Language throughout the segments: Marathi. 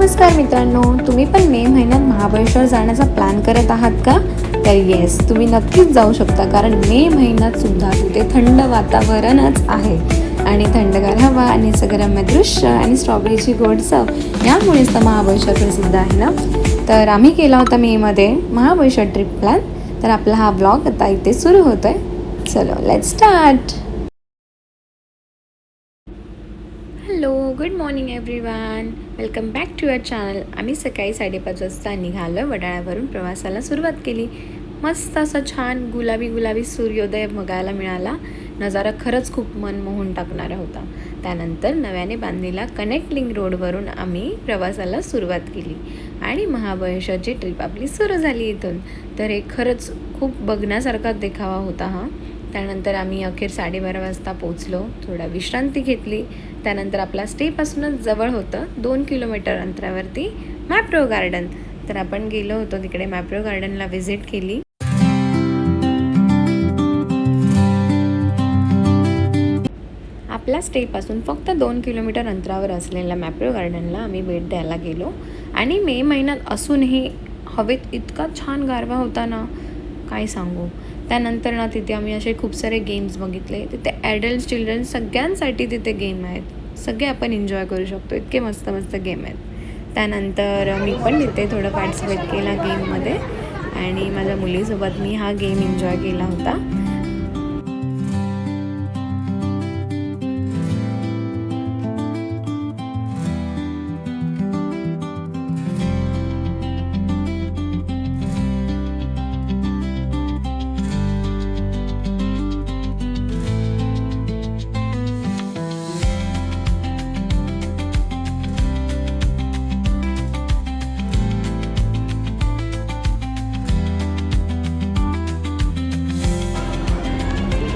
नमस्कार मित्रांनो, तुम्ही पण मे महिन्यात महाबळेश्वर जाण्याचा प्लॅन करत आहात का? तर येस, तुम्ही नक्कीच जाऊ शकता, कारण मे महिन्यात सुद्धा तिथे थंड वातावरणच आहे आणि थंडगार हवा आणि निसर्गरम्य दृश्य आणि स्ट्रॉबेरीची गोड चव यामुळेच तर महाबळेश्वर प्रसिद्ध आहे ना. तर आम्ही केला होता मेमध्ये महाबळेश्वर ट्रिप प्लॅन. तर आपला हा व्लॉग आता इथे सुरू होतोय. चलो let's start. Hello, good morning everyone, welcome back to your channel. आम्ही सकाळी 5:30 वाजता निघालो. वडाळ्यावरून प्रवासाला सुरुवात केली. मस्त असं छान गुलाबी सूर्योदय बघायला मिळाला. नजारा खरंच खूप मन मोहून टाकणारा होता. त्यानंतर नव्याने बांधलेला कनेक्ट लिंक रोडवरून आम्ही प्रवासाला सुरुवात केली आणि महाबळेश्वरची ट्रिप आपली सुरू झाली इथून. तर हे खरंच खूप बघण्यासारखा देखावा होता हा. त्यानंतर आम्ही अखेर 12:30 वाजता पोचलो. थोडा विश्रांती घेतली. त्यानंतर आपला स्टेपासूनच जवळ होतं 2 किलोमीटर अंतरावरती मॅप्रो गार्डन. तर आपण गेलो होतो तिकडे मॅप्रो गार्डनला व्हिजिट केली. आपल्या स्टेपासून फक्त 2 किलोमीटर अंतरावर असलेल्या मॅप्रो गार्डनला आम्ही भेट द्यायला गेलो आणि मे महिन्यात असूनही हवेत इतका छान गारवा होता ना, काय सांगू. त्यानंतर ना तिथे आम्ही असे खूप सारे गेम्स बघितले. तिथे ॲडल्ट चिल्ड्रन सगळ्यांसाठी तिथे गेम आहेत. सगळे आपण एन्जॉय करू शकतो, इतके मस्त गेम आहेत. त्यानंतर मी पण तिथे थोडं पार्टिसिपेट केला गेममध्ये आणि माझ्या मुलीसोबत मी हा गेम एन्जॉय केला होता.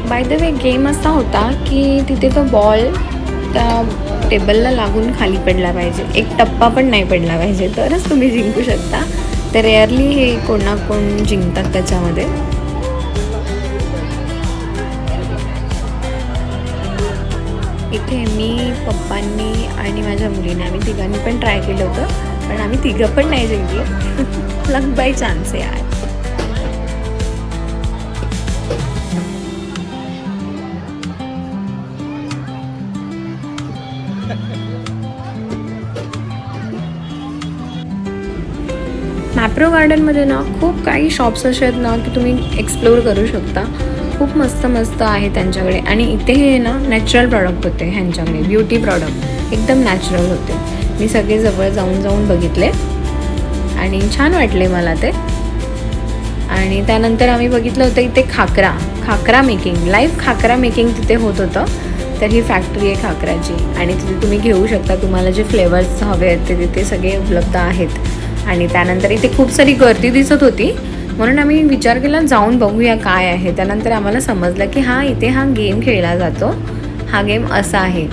बाय द वे, गेम असा होता की तिथे तो बॉल त्या टेबलला लागून खाली पडला पाहिजे, एक टप्पा पण नाही पडला पाहिजे, तरच तुम्ही जिंकू शकता. तर रेअरली हे कोण ना कोण जिंकतात त्याच्यामध्ये. इथे मी, पप्पांनी आणि माझ्या मुलीने आम्ही तिघांनी पण ट्राय केलं होतं, पण आम्ही तिघं पण नाही जिंकलो. लक बाय चान्स आहे यार. मॅप्रो गार्डनमध्ये ना खूप काही शॉप्स असे आहेत ना की तुम्ही एक्सप्लोअर करू शकता. खूप मस्त आहे त्यांच्याकडे. आणि इथे हे ना नॅचरल प्रॉडक्ट होते ह्यांच्याकडे, ब्युटी प्रॉडक्ट एकदम नॅचरल होते. मी सगळे जवळ जाऊन बघितले आणि छान वाटले मला ते. आणि त्यानंतर आम्ही बघितलं होतं इथे khakhra making, live khakhra making तिथे होत होतं. तर ही फॅक्टरी आहे खाकराची आणि तिथे तुम्ही घेऊ शकता. तुम्हाला जे फ्लेवर्स हवे आहेत ते तिथे सगळे उपलब्ध आहेत. आणि त्यानंतर इथे खूप सारी गर्दी दिसत होती, म्हणून आम्ही विचार केला जाऊन बघूया काय आहे. त्यानंतर आम्हाला समजलं की इथे हा गेम खेळला जातो. हा गेम असा आहे,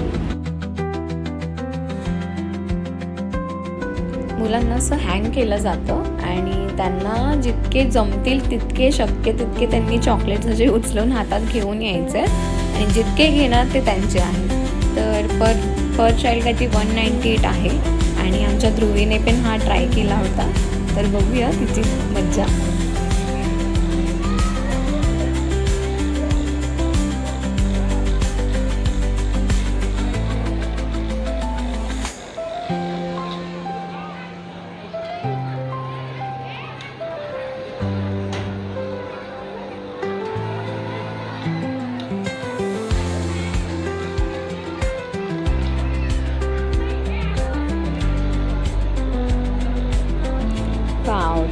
मुलांना असं हँग केलं जातं आणि त्यांना जितके जमतील तितके शक्य तितके त्यांनी चॉकलेट्स असे उचलून हातात घेऊन यायचे आणि जितके घेणार ते त्यांचे आहे. तर पर चाइल्ड काहीतरी 198 आहे आणि आमच्या ध्रुवीने पण हा ट्राय केला होता. तर बघूया तिची मज्जा.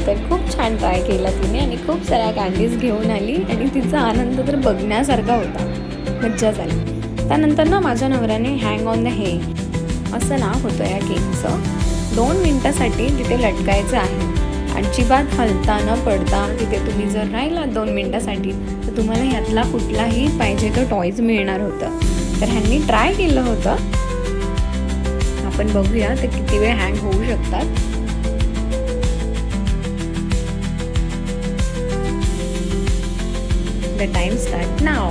तर खूप छान ट्राय केला तिने आणि खूप साऱ्या कँडीज घेऊन आली आणि तिचा आनंद तर बघण्यासारखा होता. मज्जा झाली. त्यानंतर ना माझ्या नवऱ्याने हँग ऑन द हे असं नाव होतं या गेमचं. 2 मिनटासाठी तिथे लटकायचं आहे. अजिबात हलता न पडता तिथे तुम्ही जर राहिला 2 मिनटासाठी तर तुम्हाला ह्यातला कुठलाही पाहिजे तो टॉयज मिळणार होतं. तर ह्यांनी ट्राय केलं होतं. आपण बघूया ते किती वेळ हँग होऊ शकतात. The time start now.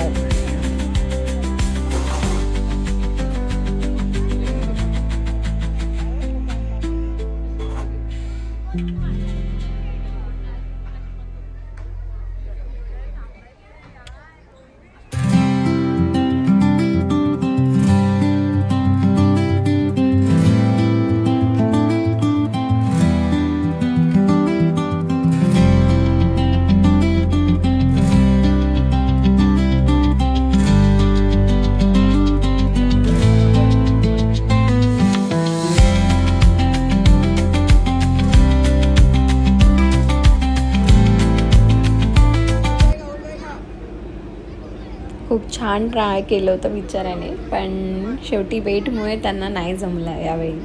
छान ट्राय केलं होतं बिचाऱ्याने, पण शेवटी वेटमुळे त्यांना नाही जमलं यावेळी.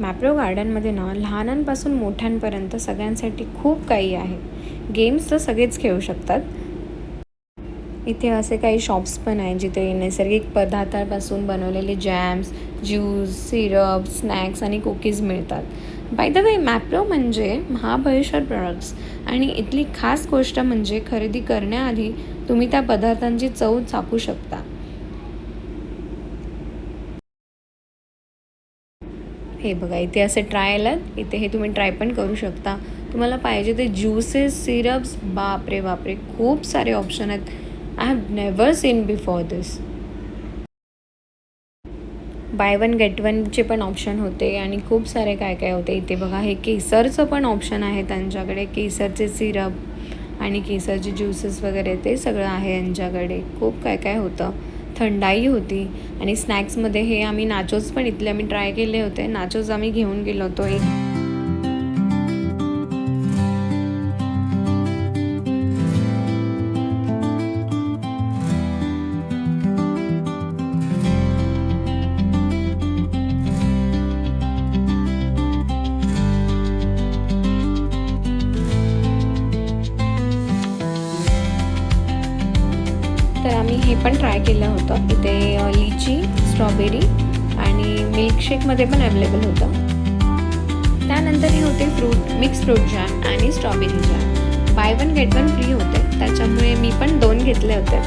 मॅप्रो गार्डनमध्ये ना लहानांपासून मोठ्यांपर्यंत सगळ्यांसाठी खूप काही आहे. गेम्स तर सगळेच खेळू शकतात. इथे असे काही शॉप्स पण आहेत जिथे नैसर्गिक पदार्थांपासून बनवलेले जॅम्स, ज्यूस, सिरप, स्नॅक्स आणि कुकीज मिळतात. बाय द वे, मॅप्रो म्हणजे महाबळेश्वर प्रोडक्ट्स आणि इथली खास गोष्ट म्हणजे खरेदी करण्याआधी तुम्ही त्या पदार्थांची चव चाखू शकता. हे बघा, इथे असे ट्रायल आहेत. इथे हे तुम्ही ट्राय पण करू शकता. तुम्हाला पाहिजे ते ज्यूसेस, सिरप्स, बापरे बापरे, खूप सारे ऑप्शन आहेत. I have never seen before this. By one get one पण ऑप्शन होते आणि खूप सारे काय काय होते. इथे बघा, हे केसरचं पण ऑप्शन आहे त्यांच्याकडे. केसरचे सिरप आणि केसरचे ज्युसेस वगैरे ते सगळं आहे यांच्याकडे. खूप काय काय होतं. थंडाई होती आणि स्नॅक्समध्ये हे आम्ही नाचोस पण इथले आम्ही ट्राय केले होते. नाचोस आम्ही घेऊन गेलो होतो एक. तर आम्ही हे पण ट्राय केलं होतं. इथे लिची, स्ट्रॉबेरी आणि मिल्कशेकमध्ये पण अवेलेबल होतं. त्यानंतर हे होते मिक्स फ्रूट जॅम आणि strawberry jam. Bye one get one free होते, त्याच्यामुळे मी पण 2 घेतले होते.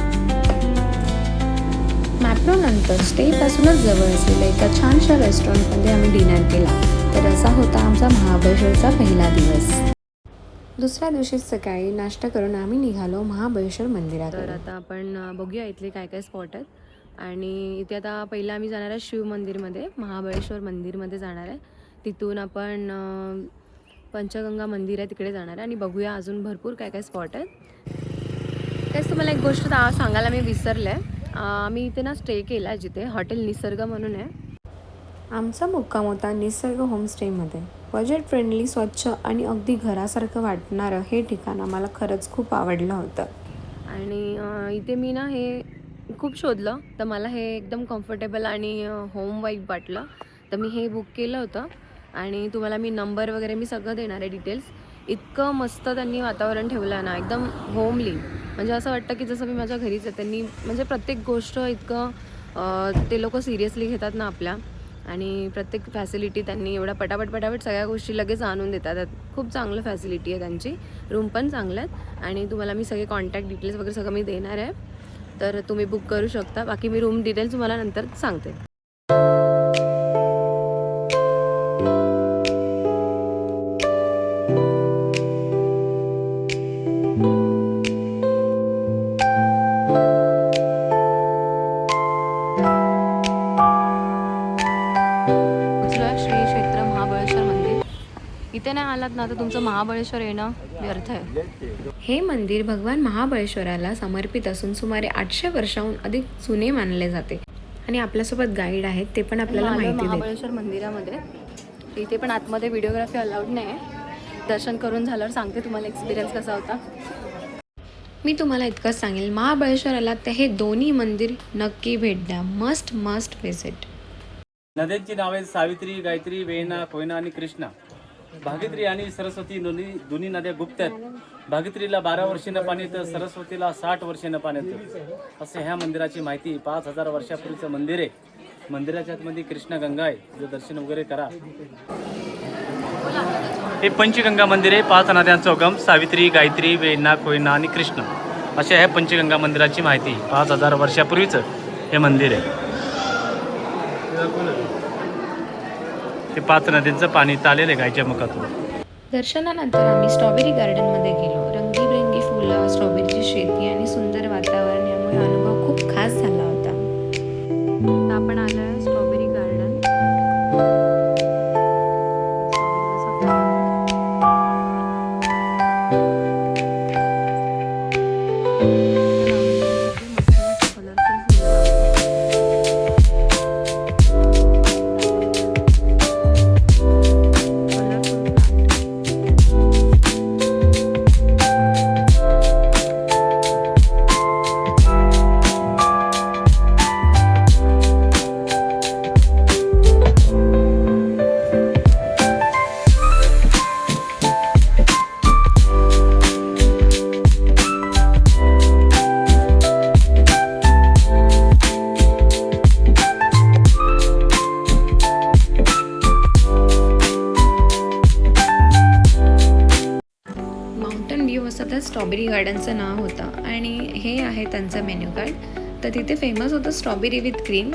मॅप्रो नंतर स्टेपासूनच जवळ असलेल्या एका छानशा रेस्टॉरंटमध्ये आम्ही डिनर केला. तर असा होता आमचा महाबळेश्वरचा पहिला दिवस. दुसऱ्या दिवशी सकाळी नाश्ता करून आम्ही निघालो महाबळेश्वर मंदिरात. तर आता आपण बघूया इथले काय काय स्पॉट आहेत. आणि इथे आता पहिलं आम्ही जाणार आहे शिव मंदिरमध्ये, महाबळेश्वर मंदिरमध्ये जाणार आहे. तिथून आपण पंचगंगा मंदिर आहे तिकडे जाणार आहे आणि बघूया अजून भरपूर काय काय स्पॉट आहेत. तेच तुम्हाला एक गोष्ट सांगायला मी विसरले आहे. आम्ही इथे ना स्टे केला आहे जिथे हॉटेल निसर्ग म्हणून आहे. आमचा मुक्काम होता निसर्ग होमस्टेमध्ये. बजेट फ्रेंडली, स्वच्छ आणि अगदी घरासारखं वाटणारं हे ठिकाण आम्हाला खरंच खूप आवडलं होतं. आणि इथे मी ना हे खूप शोधलं, तर मला हे एकदम कम्फर्टेबल आणि होम वाईब वाटलं, तर मी हे बुक केलं होतं. आणि तुम्हाला मी नंबर वगैरे मी सगळं देणार आहे डिटेल्स. इतकं मस्त त्यांनी वातावरण ठेवलं आहे ना, एकदम होमली. म्हणजे असं वाटतं की जसं मी माझ्या घरीच आहे. त्यांनी म्हणजे प्रत्येक गोष्ट इतकं ते लोक सिरियसली घेतात ना आपल्या, आणि प्रत्येक फॅसिलिटी त्यांनी एवढा पटापट सगळ्या गोष्टी लगेच आणून देतात. खूप चांगलं फॅसिलिटी आहे त्यांची. रूम पण चांगलं आहेत आणि तुम्हाला मी सगळे कॉन्टॅक्ट डिटेल्स वगैरे सगळं मी देणार आहे, तर तुम्ही बुक करू शकता. बाकी मी रूम डिटेल्स तुम्हाला नंतर सांगते. इथे नाही आलात ना तर तुमचं महाबळेश्वर येणं व्यर्थ आहे. हे मंदिर भगवान महाबळेश्वराला समर्पित असून सुमारे 800 वर्षाहून अधिक जुने मानले जाते. आणि आपल्यासोबत गाईड आहेत, ते पण आपल्याला माहिती देतात. महाबळेश्वर मंदिरामध्ये इथे पण आतमध्ये व्हिडिओग्राफी अलाउड नाही आहे. दर्शन करून झाल्यावर सांगते तुम्हाला एक्सपिरियन्स कसा होता. मी तुम्हाला इतकंच सांगेल, महाबळेश्वराला ते हे दोन्ही मंदिर नक्की भेट द्या. Must visit. नद्यांची नावे सावित्री, गायत्री, वेणा, कोयना आणि कृष्णा. भागीरथी आणि सरस्वती दोन्ही नद्या गुप्त आहेत. भागीरथीला 12 वर्षे न पाणी येतं, सरस्वतीला 60 वर्षे न पाणी येतं. असं ह्या मंदिराची माहिती. 5000 वर्षापूर्वीचं मंदिर आहे. मंदिराच्या आतमध्ये कृष्णा गंगा आहे, जे दर्शन वगैरे करा. हे पंचगंगा मंदिर आहे. 5 नद्यांचा उगम सावित्री, गायत्री, वेणा, कोयना आणि कृष्णा, अशा ह्या पंचगंगा मंदिराची माहिती. 5000 वर्षापूर्वीचं हे मंदिर आहे. ते 5 नद्यांचं पाणी आलेलं आहे गायच्या मुखातून. दर्शनानंतर आम्ही स्ट्रॉबेरी गार्डनमध्ये गेलो. रंगीबेरंगी फुलं, स्ट्रॉबेरीची शेती आणि सुंदर वातावरण यामुळे अनुभव खूप खास झाला होता. आपण आलोय स्ट्रॉबेरी गार्डन. सध्या स्ट्रॉबेरी गार्डनचं नाव होतं आणि हे आहे त्यांचं मेन्यू कार्ड. तर तिथे फेमस होतं स्ट्रॉबेरी विथ क्रीम.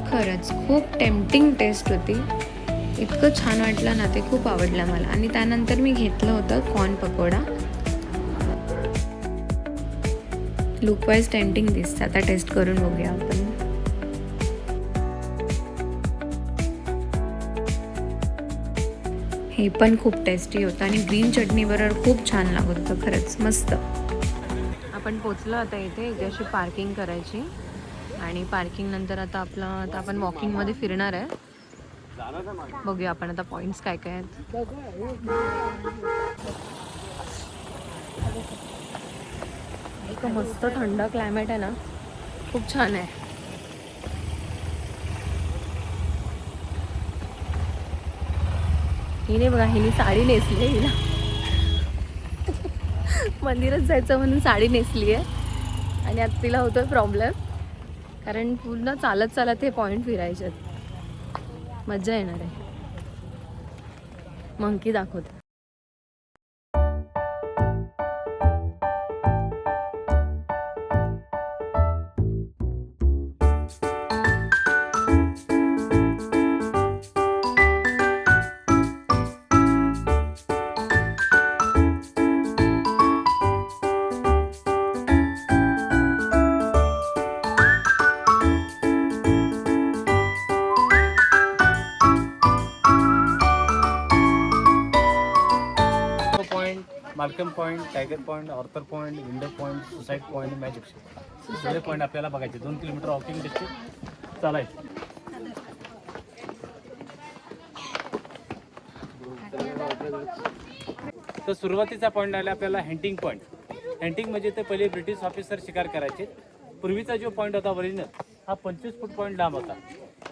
खरंच खूप टेम्पटिंग टेस्ट होती. इतकं छान वाटलं ना, ते खूप आवडलं मला. आणि त्यानंतर मी घेतलं होतं कॉर्न पकोडा. लुकवाईज टेम्पटिंग दिसतं. आता टेस्ट करून बघूया आपण. हे पण खूप टेस्टी होतं आणि ग्रीन चटणीबरोबर खूप छान लागत होतं. खरंच मस्त. आपण पोचलो आता इथे अशी पार्किंग करायची आणि पार्किंग नंतर आता आपण वॉकिंगमध्ये फिरणार आहे. बघूया आपण आता पॉईंट्स काय काय आहेत. एक मस्त थंड क्लायमेट आहे ना, खूप छान आहे. हिने बघा, हिने साडी नेसली आहे. हिला मंदिरात जायचं म्हणून साडी नेसली आहे आणि आता तिला होतोय प्रॉब्लेम, कारण पूर्ण चालत चालत हे पॉईंट फिरायचे. मज्जा येणार आहे. मंकी दाखवते. Malcolm point, tiger point, Arthur point, window point, suicide point, magic show, सगळे पॉईंट आपल्याला बघायचे. 2 किलोमीटर वॉकिंग डिस्टन्स चालायचं. तर सुरुवातीचा पॉईंट आला आपल्याला हंटिंग पॉईंट. हंटिंग म्हणजे ते पहिले ब्रिटिश ऑफिसर शिकार करायचे. पूर्वीचा जो पॉईंट होता ओरिजिनल, हा 25 फूट पॉईंट लांब होता.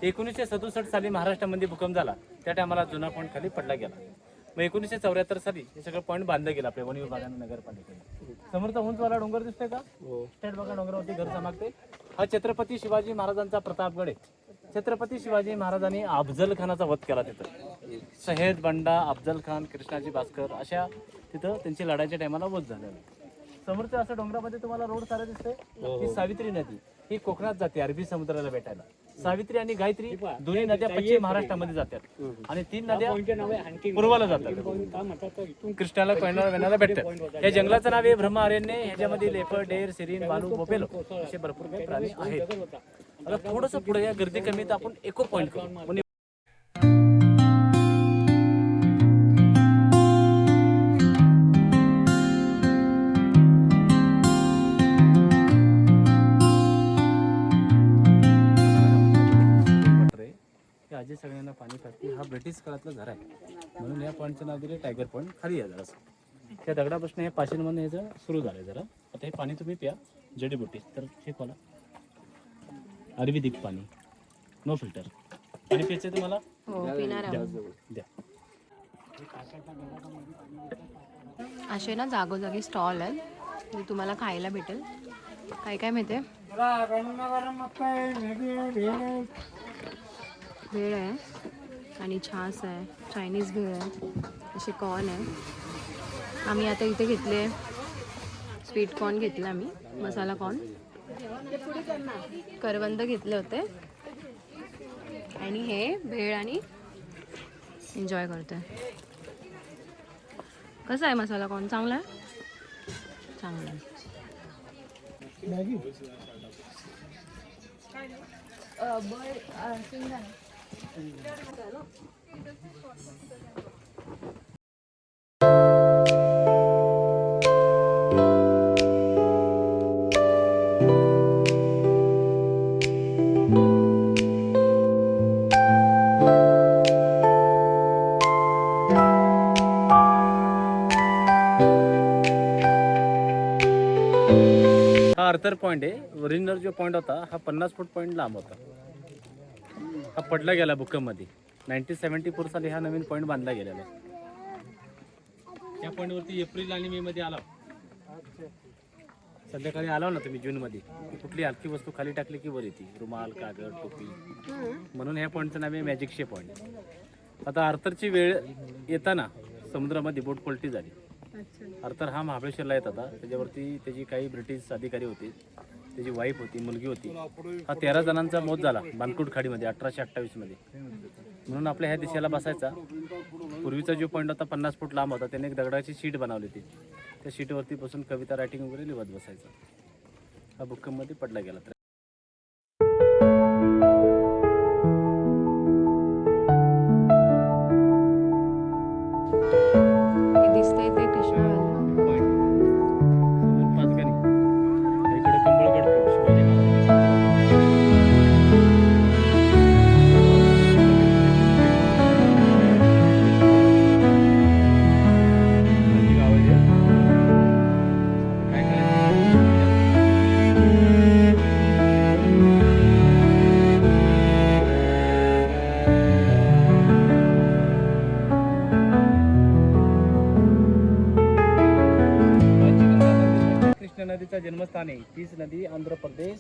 1967 साली महाराष्ट्रामध्ये भूकंप झाला, त्या टायमाला जुना पॉईंट खाली पडला गेला. मग 1974 साली हे सगळं पॉईंट बांधलं गेलं आपल्या वन विभागाने, नगरपालिकेने. समोरचा उंचवाला डोंगर दिसतोय का, स्टेट बघा, डोंगरावरती घर समागते. हा छत्रपती शिवाजी महाराजांचा प्रतापगड आहे. छत्रपती शिवाजी महाराजांनी अफजल खानाचा वध केला तिथं. सहेद बंडा, अफजल खान, कृष्णाजी भास्कर अशा तिथं त्यांची लढाईच्या टायमाला वध झालेला. समोरचं असं डोंगरामध्ये तुम्हाला रोड सारा दिसतोय. ही सावित्री नदी, ही कोकणात जाते अरबी समुद्राला भेटायला. सावित्री आणि गायत्री दोन्ही नद्या पश्चिम महाराष्ट्रामध्ये जातात आणि 3 नद्या पूर्वाला जातात. कृष्णाला कोयना वेणाला भेटतात. या जंगलाचं नाव आहे ब्रह्मारण्य. ह्याच्यामध्ये लेपर्ड, डेर, सिरीन, बालू, बोपेलो असे भरपूर काही प्राणी आहेत. आता थोडंसं पुढे या गर्दी कमी तर आपण इको पॉईंट करू. आजी सगळ्यांना पाणी काढते. हा ब्रिटिश काळातला घर आहे म्हणून या पॉईंटचं नाव दिले टायगर पॉईंट. खाली आहे जरा त्या दगडापासून हे पाशींमधून याचं सुरू झालं जरा. आता हे पाणी तुम्ही प्या, जडीबुटी. तर हे कोणा आयुर्वेदिक पाणी, नो फिल्टर पाणी प्यायचं तुम्हाला. द्या. असे ना जागोजागी स्टॉल आहेत, जे तुम्हाला खायला भेटेल. काय काय माहिती आहे, भेळ आहे आणि छास आहे, चायनीज भेळ आहे, असे कॉर्न आहे. आम्ही आता इथे घेतले स्वीट कॉर्न घेतला, आम्ही मसाला कॉर्न, करवंद घेतले होते आणि हे भेळ आणि एन्जॉय करतोय. कसं आहे मसाला कॉर्न? चांगला आहे, चांगला आहे. हा आर्थर पॉईंट आहे. ओरिजिनल जो पॉईंट होता हा 50 फूट पॉईंट लांब होता. हा पडला गेला भूकंपमध्ये. 1974 साली हा नवीन पॉईंट बांधला गेलेला आहे. या पॉईंटवरती एप्रिल आणि मे मध्ये आला. संध्याकाळी आला ना तुम्ही जूनमध्ये, कुठली हलकी वस्तू खाली टाकली की वर येते, रुमाल, कागद, टोपी. म्हणून ह्या पॉईंटचं नाव आहे मॅजिक शे पॉईंट. आता आर्थरची वेळ येताना समुद्रामध्ये बोट पलटी झाली. आर्थर हा महाबळेश्वरला येत होता. त्याच्यावरती त्याची काही ब्रिटिश अधिकारी होते, त्याची वाईफ होती, मुलगी होती. हा 13 जणांचा मौत झाला बानकुट खाडीमध्ये 1828 मध्ये. म्हणून आपल्या ह्या दिशेला बसायचा. पूर्वीचा जो पॉईंट होता 50 फूट लांब होता, त्याने एक दगडाची शीट बनवली होती. त्या शीटवरती बसून कविता रायटिंग वगैरे लिहत बसायचा. हा भूकंपमध्ये पडला गेला. हे दिसतंय ते कृष्णा पाचगणी इकडे कंबळगड फोर्ट, शिवाजी महाराजांचा. ही गावं आहेत. काय करायचं? कृष्णा नदीचा जन्मस्थान आहे. तीच नदी आंध्र प्रदेश,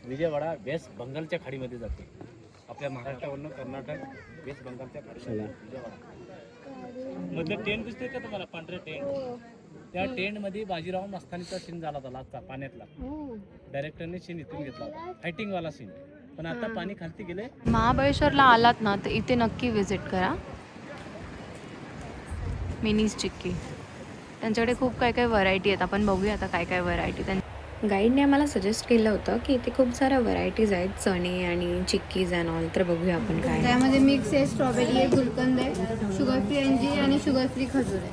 विजयवाडा, वेस्ट बंगालच्या खाडीमध्ये जाते. आपल्या महाराष्ट्रावरनं कर्नाटक, वेस्ट बंगालच्या खाडीमध्ये विजयवाडा. मधलं टेंट दिसतोय का तुम्हाला, पांढरे टेंट? त्या टेंट मध्ये बाजीराव मस्तानीचा सीन झाला होता लास्टचा पाण्यातला. डायरेक्टरने सीन इथून घेतला होता, फायटिंग वाला सीन. पण आता पाणी खालती गेले. महाबळेश्वरला आलात ना तर इथे नक्की विजिट करा. मिनीज चिक्की, त्यांच्याकडे खूप काय काय व्हरायटी आहेत. आपण बघूया आता काय काय व्हरायटी. गाईडने आम्हाला सजेस्ट केलं होतं की इथे खूप साऱ्या व्हरायटीज आहेत, चणे आणि चिक्कीज अँड ऑल. तर बघूया आपण काय. त्यामध्ये मिक्स आहे, स्ट्रॉबेरी आहे, गुलकंद आहे, शुगर फ्री अंजीर आणि शुगर फ्री खजूर आहे.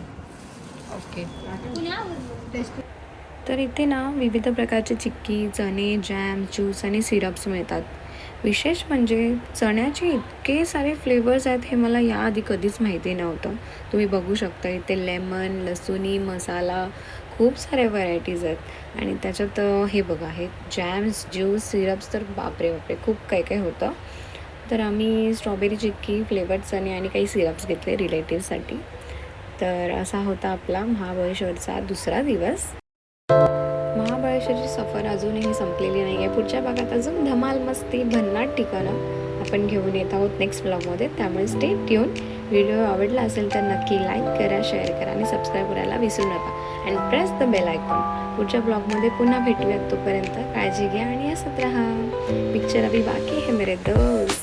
ओके. टेस्ट तर इथे ना विविध प्रकारचे चिक्की, चणे, जॅम, ज्यूस आणि सिरप्स मिळतात. विशेष म्हणजे चण्याचे इतके सारे फ्लेवर्स आहेत हे मला याआधी कधीच माहिती नव्हतं. तुम्ही बघू शकता इथे लेमन, लसुनी, मसाला, खूप साऱ्या व्हरायटीज आहेत. आणि त्याच्यात हे बघा, हे जॅम्स, ज्यूस, सिरप्स, तर बापरे बापरे खूप काय काय होतं. तर आम्ही स्ट्रॉबेरी चिक्की, फ्लेवर्ड चणे आणि काही सिरप्स घेतले रिलेटिव्हसाठी. तर असा होता आपला महाबळेश्वरचा दुसरा दिवस. महाबळेश्वरची सफर अजूनही संपलेली नाही आहे. पुढच्या भागात अजून धमाल, मस्ती, भन्नाट ठिकाणं आपण घेऊन येत आहोत नेक्स्ट ब्लॉगमध्ये. त्यामुळे स्टे ट्यून. व्हिडिओ आवडला असेल तर नक्की लाईक करा, शेअर करा आणि सबस्क्राईब करायला विसरू नका. And press the bell icon. पुढच्या ब्लॉगमध्ये पुन्हा भेटूयात. तोपर्यंत काळजी घ्या आणि हसत राहा. पिक्चर अभी बाकी है मेरे दोस्त.